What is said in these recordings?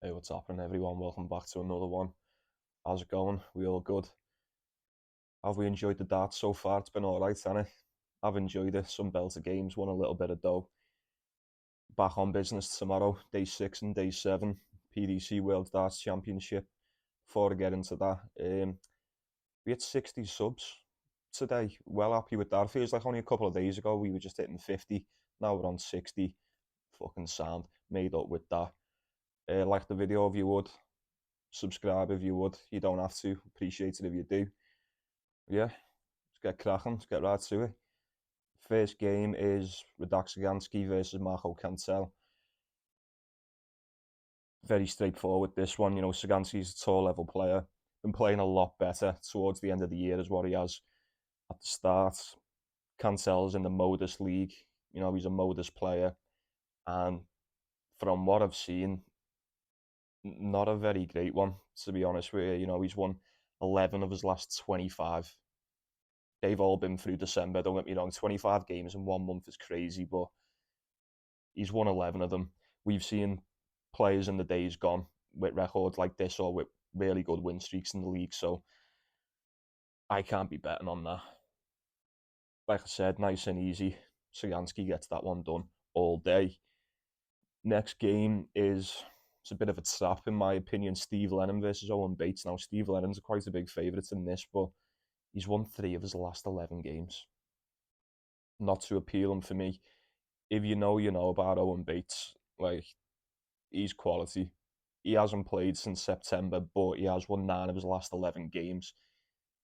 Hey, what's happening, everyone? Welcome back to another one. How's it going? We all good? Have we enjoyed the darts so far? It's been all right, hasn't it? I've enjoyed it. Some belter games, won a little bit of dough. Back on business tomorrow, day 6 and day 7, PDC World Darts Championship. Before I get into that, we had 60 subs today. Well happy with that. Feels like only a couple of days ago we were just hitting 50. Now we're on 60. Fucking sound. Made up with that. Like the video if you would. Subscribe if you would. You don't have to. Appreciate it if you do. Yeah, let's get cracking. Let's get right to it. First game is Radak Sagansky versus Marco Cantel. Very straightforward, this one. You know, Sagansky's a tall level player. Been playing a lot better towards the end of the year as what he has at the start. Cantel's in the Modus League. You know, he's a Modus player. And from what I've seen, not a very great one, to be honest with you. You know, he's won 11 of his last 25. They've all been through December, don't get me wrong. 25 games in 1 month is crazy, but he's won 11 of them. We've seen players in the days gone with records like this or with really good win streaks in the league, so I can't be betting on that. Like I said, nice and easy. Sagansky gets that one done all day. Next game is, it's a bit of a trap in my opinion. Steve Lennon versus Owen Bates. Now, Steve Lennon's quite a big favourite in this, but he's won 3 of his last 11 games. Not too appealing for me. If you know, you know about Owen Bates. Like, he's quality. He hasn't played since September, but he has won 9 of his last 11 games.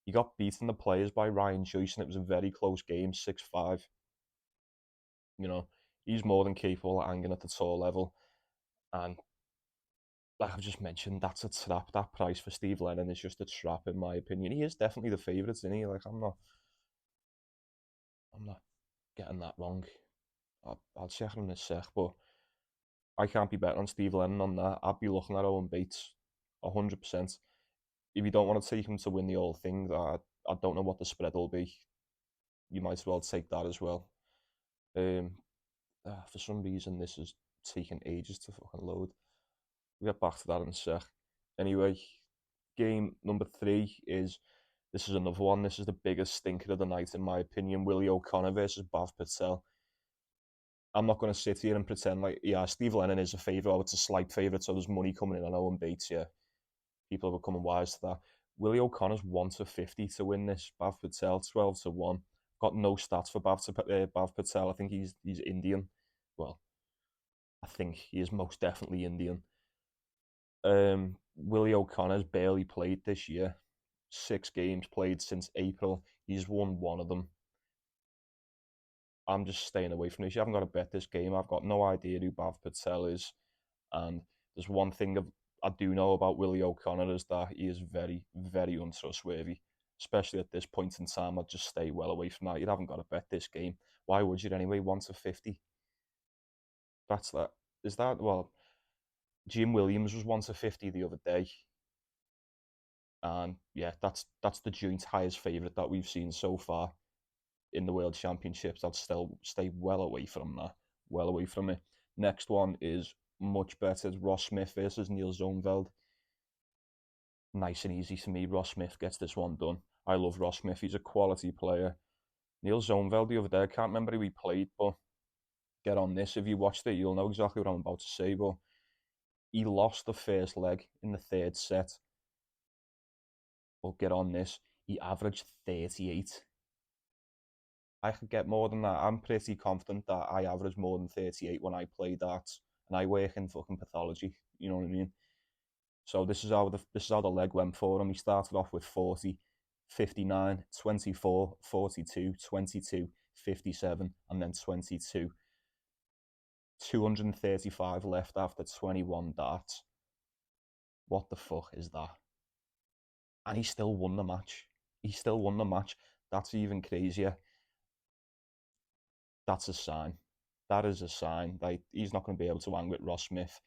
He got beaten the players by Ryan Joyce, and it was a very close game, 6-5. You know, he's more than capable of hanging at the tall level. And like I've just mentioned, that's a trap. That price for Steve Lennon is just a trap, in my opinion. He is definitely the favourite, isn't he? Like, I'm not getting that wrong. I'll check in a sec, but I can't be betting on Steve Lennon on that. I'd be looking at Owen Bates 100%. If you don't want to take him to win the whole thing, I don't know what the spread will be. You might as well take that as well. Um, for some reason, this is taking ages to fucking load. We'll get back to that in a sec. Anyway, game number 3 is, this is another one. This is the biggest stinker of the night, in my opinion. Willie O'Connor versus Bav Patel. I'm not going to sit here and pretend like, yeah, Steve Lennon is a favourite. Oh, it's a slight favourite, so there's money coming in on Owen Bates, yeah. People are becoming wise to that. Willie O'Connor's 1-50 to win this. Bav Patel, 12-1. Got no stats for Bav Patel. I think he's Indian. Well, I think he is most definitely Indian. Willie O'Connor's barely played this year. 6 games played since April. He's won 1 of them. I'm just staying away from this. You haven't got to bet this game. I've got no idea who Bav Patel is. And there's one thing I do know about Willie O'Connor is that he is very, very untrustworthy. Especially at this point in time, I'd just stay well away from that. You haven't got to bet this game. Why would you anyway? 1-50. That's that. Is that, well, Jim Williams was 1-50 the other day. And yeah, that's the joint highest favourite that we've seen so far in the World Championships. I'd still stay well away from that. Well away from it. Next one is much better. It's Ross Smith versus Neil Zonveld. Nice and easy to me. Ross Smith gets this one done. I love Ross Smith. He's a quality player. Neil Zonveld the other day, I can't remember who he played, but get on this. If you watched it, you'll know exactly what I'm about to say. But he lost the first leg in the 3rd set. But get on this. He averaged 38. I could get more than that. I'm pretty confident that I average more than 38 when I play darts, and I work in fucking pathology. You know what I mean? So this is how the leg went for him. He started off with 40, 59, 24, 42, 22, 57, and then 22. 235 left after 21 darts. What the fuck is that? And he still won the match. He still won the match. That's even crazier. That's a sign. That is a sign. Like, he's not going to be able to hang with Ross Smith.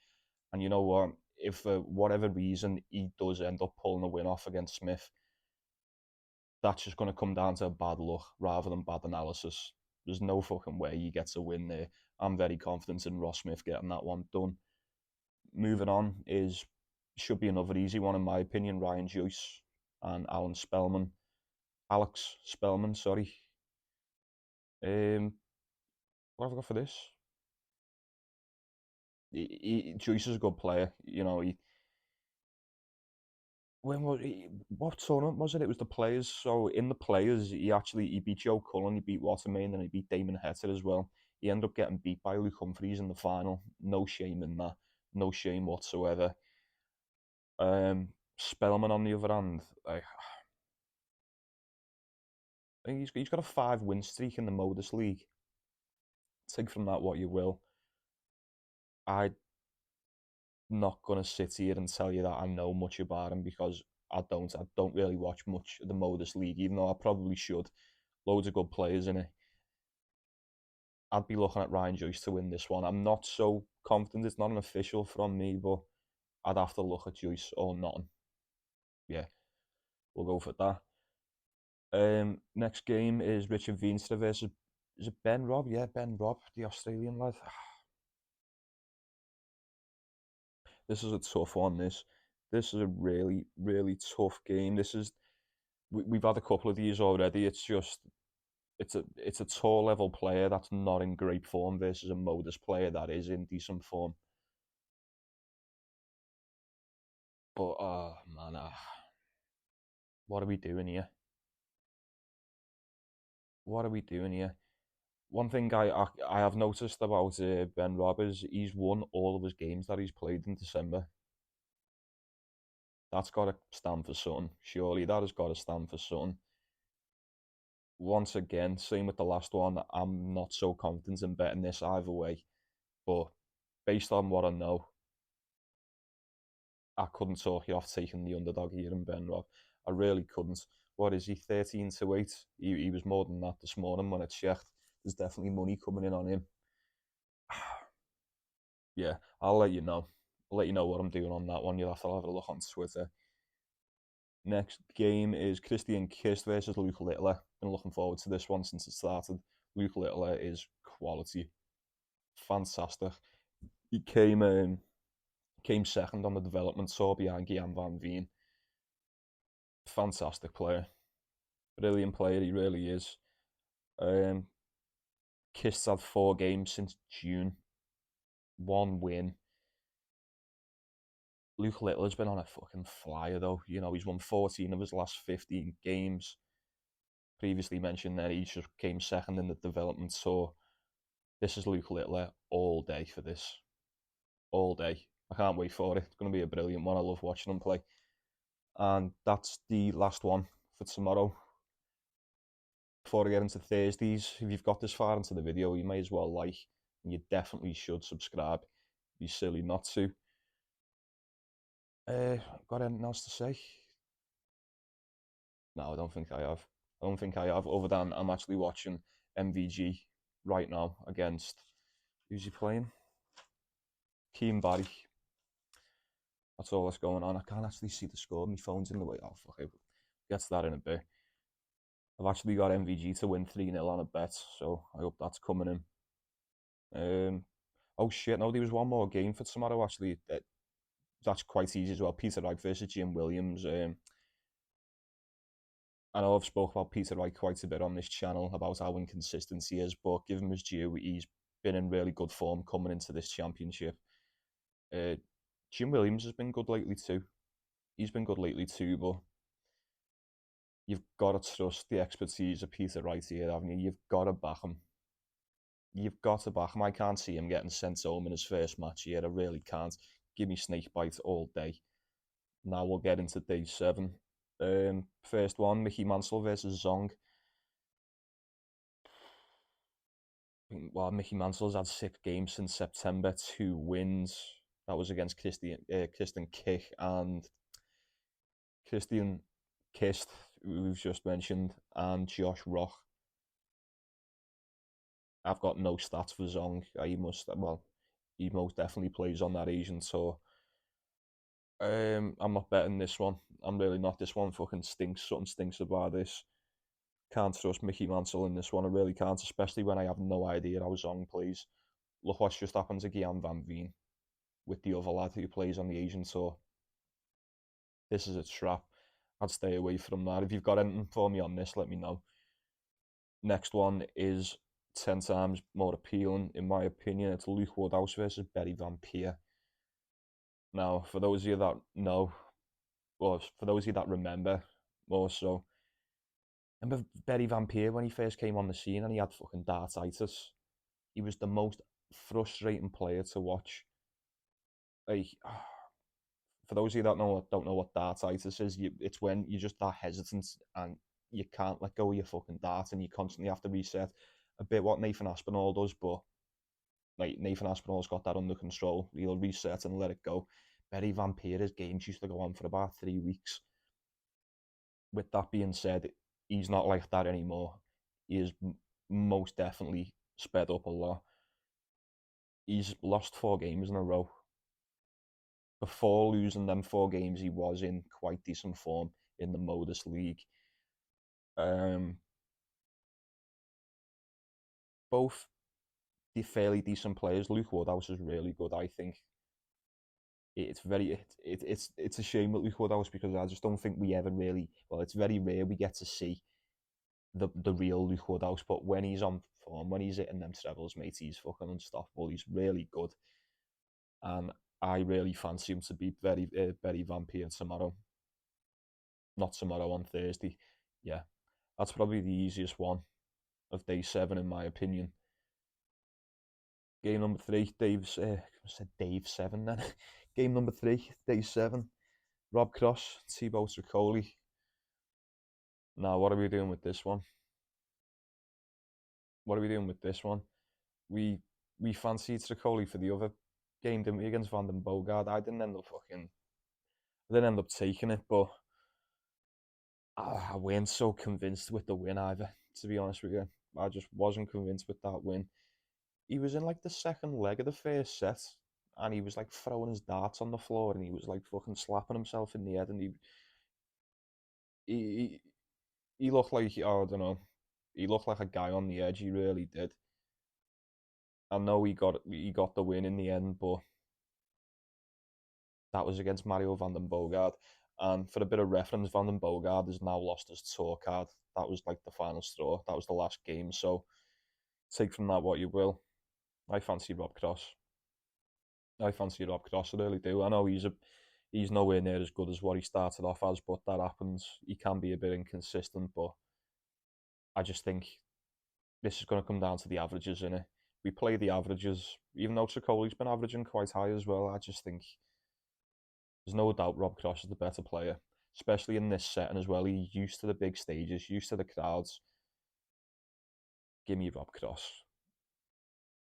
And you know what? If for whatever reason he does end up pulling a win off against Smith, that's just going to come down to bad luck rather than bad analysis. There's no fucking way he gets a win there. I'm very confident in Ross Smith getting that one done. moving on should be another easy one in my opinion. Ryan Joyce and Alex Spellman, sorry. What have I got for this? Joyce is a good player. You know, what tournament was it? It was the players. So in the players, he beat Joe Cullen, he beat Watermain, and he beat Damon Hetter as well. He ended up getting beat by Luke Humphreys in the final. No shame in that. No shame whatsoever. Spellman on the other hand, I think he's got a 5-win streak in the Modus League. Take from that what you will. I'm not gonna sit here and tell you that I know much about him because I don't. I don't really watch much of the Modus League, even though I probably should. Loads of good players in it. I'd be looking at Ryan Joyce to win this one. I'm not so confident. It's not an official from me, but I'd have to look at Joyce or nothing. Yeah, we'll go for that. Next game is Richard Veenstra versus, is it Ben Robb? Yeah, Ben Robb, the Australian lad. This is a tough one. This is a really, really tough game. We've had a couple of these already. It's a tour level player that's not in great form versus a Modus player that is in decent form. But man, what are we doing here? What are we doing here? One thing I have noticed about Ben Robb is he's won all of his games that he's played in December. That's got to stand for something. Surely that has got to stand for something. Once again, same with the last one. I'm not so confident in betting this either way, but based on what I know, I couldn't talk you off taking the underdog here in Ben Robb. I really couldn't. What is he, 13-8? He was more than that this morning when I checked. There's definitely money coming in on him. Yeah, I'll let you know. I'll let you know what I'm doing on that one. You'll have to have a look on Twitter. Next game is Christian Kist versus Luke Littler. Been looking forward to this one since it started. Luke Littler is quality, fantastic. He came second on the development tour behind Gian Van Veen. Fantastic player, brilliant player. He really is. Um, Kist's had 4 games since June, 1 win. Luke Littler's been on a fucking flyer though. You know, he's won 14 of his last 15 games. Previously mentioned that he just came second in the development tour. This is Luke Littler all day for this. All day. I can't wait for it. It's going to be a brilliant one. I love watching him play. And that's the last one for tomorrow. Before I get into Thursdays, if you've got this far into the video, you may as well like, and you definitely should subscribe. It'd be silly not to. Got anything else to say? No, I don't think I have. I don't think I have, other than I'm actually watching MVG right now against, who's he playing? Keane Barry. That's all that's going on. I can't actually see the score. My phone's in the way. Oh, fuck it. Get to that in a bit. I've actually got MVG to win 3-0 on a bet, so I hope that's coming in. Oh shit, no, there was one more game for tomorrow actually. That's quite easy as well. Peter Wright versus Jim Williams. I know I've spoke about Peter Wright quite a bit on this channel about how inconsistent he is, but give him his due, he's been in really good form coming into this championship. Jim Williams has been good lately too. He's been good lately too, but you've got to trust the expertise of Peter Wright here, haven't you? You've got to back him. You've got to back him. I can't see him getting sent home in his first match here. I really can't. Give me Snakebite all day. Now we'll get into day 7. First one, Mickey Mansell versus Zong. Well, Mickey Mansell's had 6 games since September, 2 wins. That was against Kristen Kick and Christian Kist, who we've just mentioned, and Josh Rock. I've got no stats for Zong. He most definitely plays on that Asian tour. I'm not betting this one. I'm really not. This one fucking stinks. Something stinks about this. Can't trust Mickey Mansell in this one. I really can't, especially when I have no idea how Zong plays. Look what's just happened to Gian Van Veen. with the other lad who plays on the Asian tour. This is a trap. I'd stay away from that. If you've got anything for me on this, let me know. Next one is 10 times more appealing, in my opinion. It's Luke Woodhouse versus Betty Van Peer. Now, for those of you that know, or for those of you that remember more so, remember Betty Van Peer when he first came on the scene and he had fucking dartitis? He was the most frustrating player to watch. Like, for those of you that don't know what dartitis is, it's when you're just that hesitant and you can't let go of your fucking dart and you constantly have to reset. A bit what Nathan Aspinall does, but like Nathan Aspinall's got that under control. He'll reset and let it go. Betty Van Peer's games used to go on for about 3 weeks. With that being said, he's not like that anymore. He is most definitely sped up a lot. He's lost 4 games in a row. Before losing them 4 games, he was in quite decent form in the Modus League. Um, both the fairly decent players. Luke Woodhouse is really good, I think. It's a shame with Luke Woodhouse because I just don't think we ever really, well, it's very rare we get to see the real Luke Woodhouse. But when he's on form, when he's hitting them trebles, mate, he's fucking unstoppable. He's really good, and I really fancy him to beat Betty Van Peer tomorrow. Not tomorrow, on Thursday. Yeah, that's probably the easiest one of day 7 in my opinion. Game number 3, I said Dave 7 then. Game number 3, day 7. Rob Cross, Thibaut Tricoli. Now, what are we doing with this one? What are we doing with this one? We we fancied Tricoli for the other game, didn't we, against Van den Bogart? I didn't end up taking it, but I weren't so convinced with the win either, to be honest with you. I just wasn't convinced with that win. He was in like the second leg of the first set, and he was like throwing his darts on the floor, and he was like fucking slapping himself in the head, and he he looked like, oh, I don't know, he looked like a guy on the edge. He really did. I know he got the win in the end, but that was against Mario van den Bogart. And for a bit of reference, Van den Bogart has now lost his tour card. That was like the final straw. That was the last game. So take from that what you will. I fancy Rob Cross. I fancy Rob Cross. I really do. I know he's nowhere near as good as what he started off as, but that happens. He can be a bit inconsistent, but I just think this is going to come down to the averages in it. We play the averages, even though Tricoli's been averaging quite high as well. I just think there's no doubt Rob Cross is the better player, especially in this setting as well. He's used to the big stages, used to the crowds. Give me Rob Cross.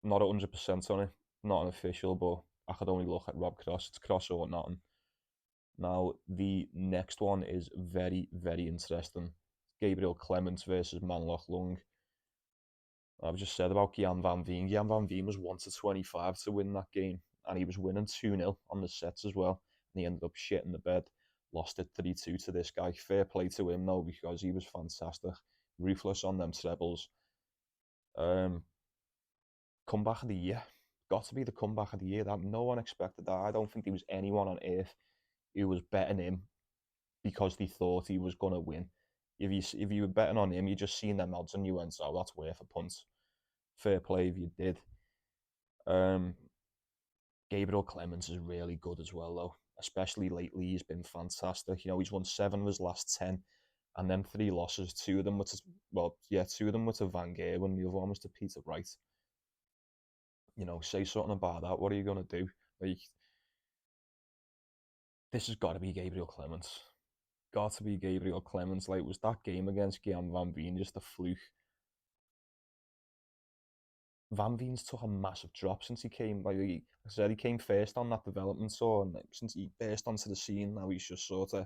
Not 100% on it, not an official, but I could only look at Rob Cross. It's Cross or nothing. Now, the next one is very, very interesting. Gabriel Clements versus Manlock Lung. I've just said about Gian Van Veen. Gian Van Veen was 1 to 25 to win that game, and he was winning 2-0 on the sets as well. And he ended up shitting the bed, lost it 3-2 to this guy. Fair play to him, though, because he was fantastic. Ruthless on them trebles. Um, Comeback of the year. Got to be the comeback of the year. That no one expected that. I don't think there was anyone on earth who was betting him because they thought he was gonna win. If you were betting on him, you just seen them odds and you went, "Oh, that's worth a punt." Fair play if you did. Um, Gabriel Clemens is really good as well, though. Especially lately, he's been fantastic. You know, he's won 7 of his last 10, and then 3 losses. 2 of them were to, well, yeah, 2 of them were to Van Gerwen. The other one was to Peter Wright. You know, say something about that. What are you gonna do? Like, this has got to be Gabriel Clemens. Got to be Gabriel Clemens. Like, was that game against Gian Van Veen just a fluke? Van Veen's took a massive drop since he came. Like I said, he came first on that development tour, and like, since he burst onto the scene, now he's just sort of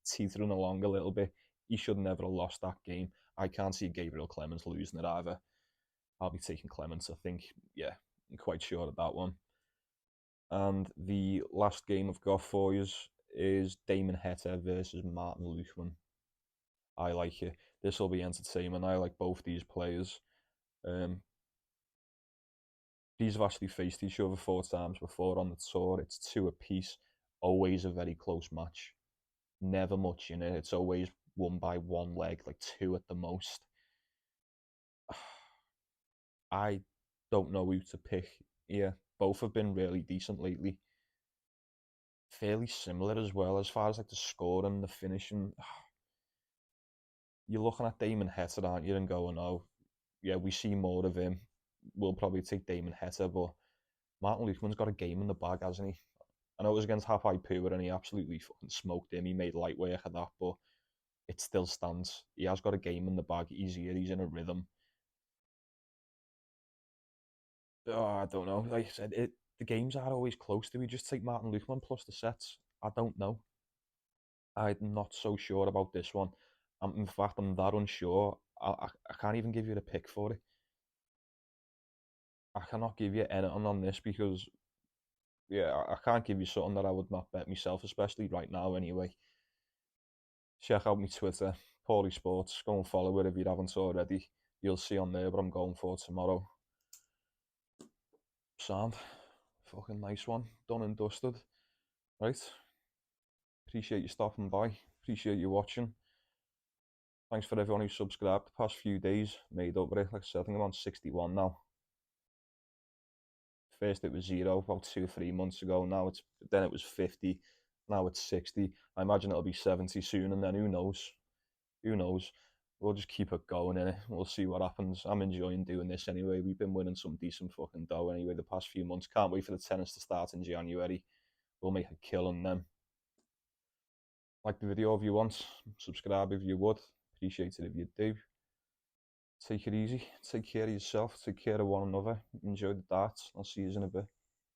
teetering along a little bit. He should never have lost that game. I can't see Gabriel Clemens losing it either. I'll be taking Clemens, I think. Yeah, I'm quite sure of that one. And the last game I've got for you is Damon Heta versus Martin Luchman. I like it. This will be entertainment. I like both these players. Um, These have actually faced each other 4 times before on the tour. It's two apiece. Always a very close match. Never much in it. It's always won by one leg, like two at the most. I don't know who to pick here. Both have been really decent lately. Fairly similar as well as far as like the scoring, the finishing. You're looking at Damon Heta, aren't you, and going, oh, yeah, we see more of him. We'll probably take Damon Heta, but Martin Lukeman's got a game in the bag, hasn't he? I know it was against Hapai Pua and he absolutely fucking smoked him. He made light work of that, but it still stands. He has got a game in the bag. He's here. He's in a rhythm. Oh, I don't know. Like I said, the games are always close. Do we just take Martin Lukeman plus the sets? I don't know. I'm not so sure about this one. In fact, I'm that unsure. I can't even give you the pick for it. I cannot give you anything on this because, yeah, I can't give you something that I would not bet myself, especially right now anyway. Check out my Twitter, Paulie Sports. Go and follow it if you haven't already. You'll see on there what I'm going for tomorrow. Sound. Fucking nice one. Done and dusted. Right. Appreciate you stopping by. Appreciate you watching. Thanks for everyone who subscribed the past few days. Made up with it. Like I said, I think I'm on 61 now. First it was 0 about 2 or 3 months ago. Then it was 50. Now it's 60. I imagine it'll be 70 soon, and then who knows? Who knows? We'll just keep it going in it. We'll see what happens. I'm enjoying doing this anyway. We've been winning some decent fucking dough anyway the past few months. Can't wait for the tennis to start in January. We'll make a killing then. Like the video if you want. Subscribe if you would. Appreciate it if you do. Take it easy. Take care of yourself. Take care of one another. Enjoy the darts. I'll see you in a bit.